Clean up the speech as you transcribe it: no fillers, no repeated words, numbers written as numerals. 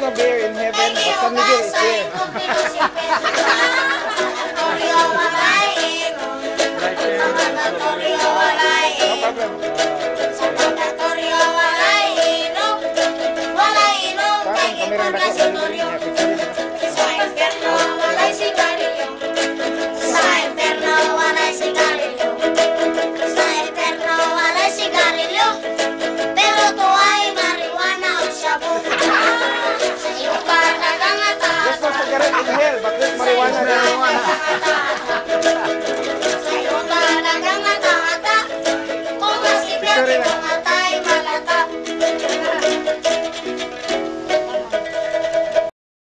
no beer in heaven, but San Miguel is there. No problem. Parang kamerang dako sa libre niya.